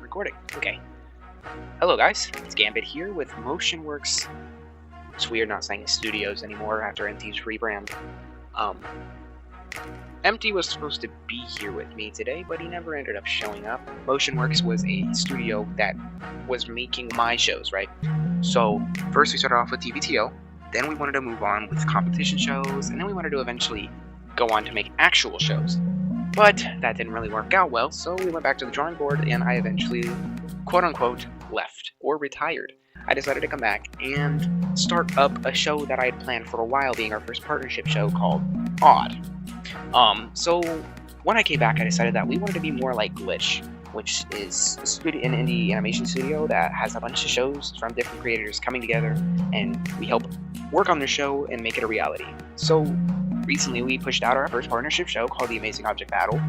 recording. Okay. Hello guys, it's Gambit here with MotionWorks. It's weird not saying studios anymore after MT's rebrand. MT was supposed to be here with me today, but he never ended up showing up. MotionWorks was a studio that was making my shows, right? So first we started off with TVTO, then we wanted to move on with competition shows, and then we wanted to eventually go on to make actual shows. But that didn't really work out well, so we went back to the drawing board, and I eventually, quote-unquote, left, or retired. I decided to come back and start up a show that I had planned for a while, being our first partnership show called Odd. So when I came back, I decided that we wanted to be more like Glitch, which is an indie animation studio that has a bunch of shows from different creators coming together, and we help work on their show and make it a reality. So recently we pushed out our first partnership show called The Amazing Object Battle,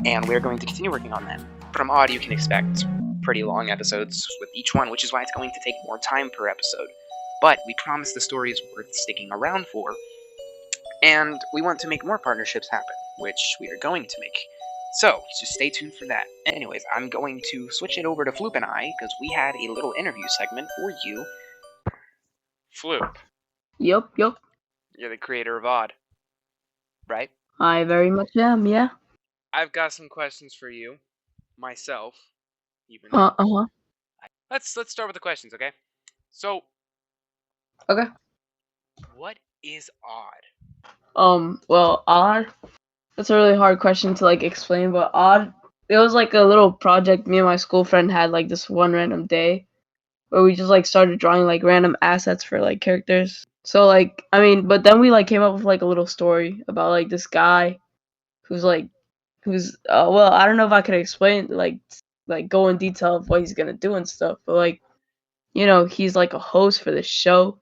and we're going to continue working on that. From Odd, you can expect pretty long episodes with each one, which is why it's going to take more time per episode. But we promise the story is worth sticking around for, and we want to make more partnerships happen, which we are going to make. So, just stay tuned for that. Anyways, I'm going to switch it over to FLOOP and I, because we had a little interview segment for you. FLOOP, Yup. you're the creator of Odd, right? I very much am, yeah. I've got some questions for you, myself, even. Let's start with the questions, okay? So, Okay. what is Odd? Well, Odd, that's a really hard question to, explain, but Odd, it was, a little project me and my school friend had, this one random day, where we just, started drawing, random assets for, characters. So, but then we, came up with, a little story about, this guy who's, well, I don't know if I could explain, go in detail of what he's gonna do and stuff, but, he's, a host for this show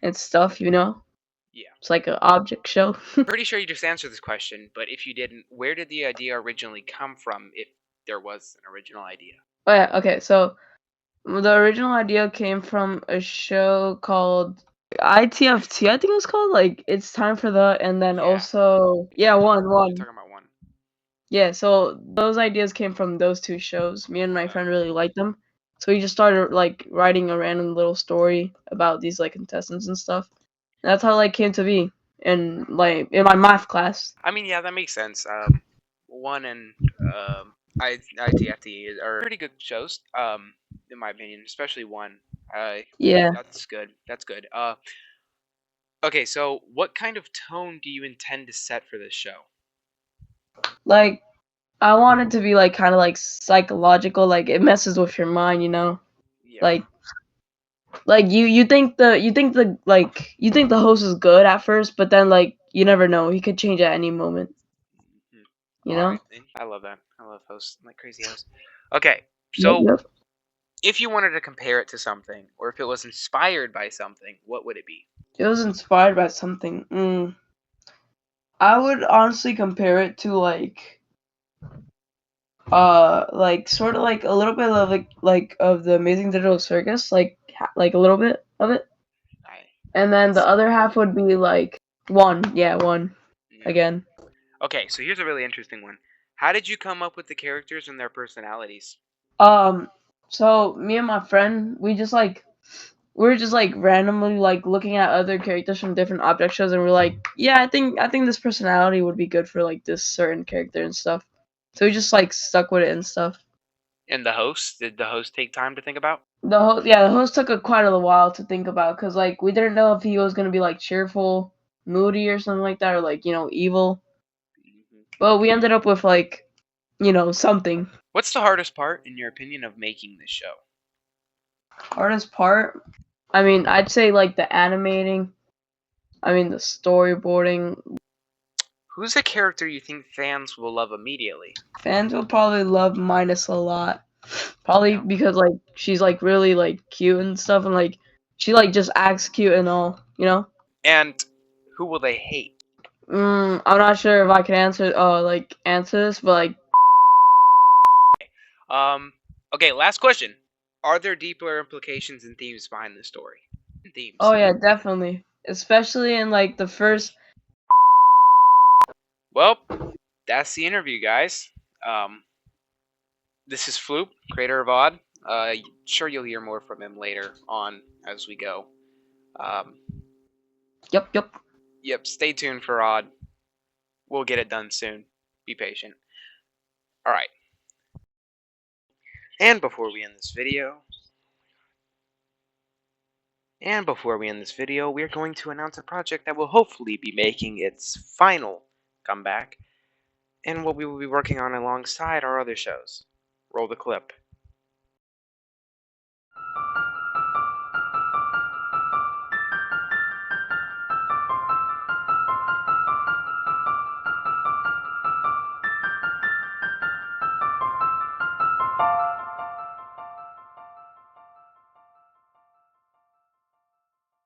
and stuff, Yeah. It's like an object show. Pretty sure you just answered this question, but if you didn't, where did the idea originally come from, if there was an original idea? Oh yeah, okay, so the original idea came from a show called ITFT, I think it was called, It's Time for the, and then also, You're one. talking about one. Yeah, so those ideas came from those two shows. Me and my friend really liked them. So we just started, writing a random little story about these, contestants and stuff. And that's how, came to be in my math class. I mean, yeah, that makes sense. One and ITFT are pretty good shows, in my opinion, especially one. Yeah. That's good. That's good. Okay, so what kind of tone do you intend to set for this show? I want it to be kind of psychological, it messes with your mind, Yeah. You think the host is good at first, but then you never know, he could change at any moment. Alright, I love that. I love hosts, like crazy hosts. Okay, so Yep. if you wanted to compare it to something, or if it was inspired by something, what would it be? It was inspired by something. I would honestly compare it to sort of a little bit of of the Amazing Digital Circus, a little bit of it, and then the other half would be one again. Okay, so here's a really interesting one. How did you come up with the characters and their personalities? So me and my friend, we were just randomly looking at other characters from different object shows, and we're like, yeah, I think this personality would be good for this certain character and stuff. So we just stuck with it and stuff. And the host? Did the host take time to think about? The host took quite a while to think about, because we didn't know if he was gonna be cheerful, moody, or something like that, or evil. But we ended up with something. What's the hardest part, in your opinion, of making this show? Hardest part? I mean, I'd say the animating. I mean, the storyboarding. Who's a character you think fans will love immediately? Fans will probably love Minus a lot. Probably because she's really cute and stuff, and she just acts cute and all, And who will they hate? I'm not sure if I can answer this, but Okay, last question. Are there deeper implications and themes behind the story? Themes. Oh yeah, definitely. Especially in the first. Well, that's the interview, guys. This is FLOOP, creator of Odd. Sure, you'll hear more from him later on as we go. Yep. Yep, stay tuned for Odd. We'll get it done soon. Be patient. Alright. And before we end this video, we're going to announce a project that will hopefully be making its final comeback, and what we will be working on alongside our other shows. Roll the clip.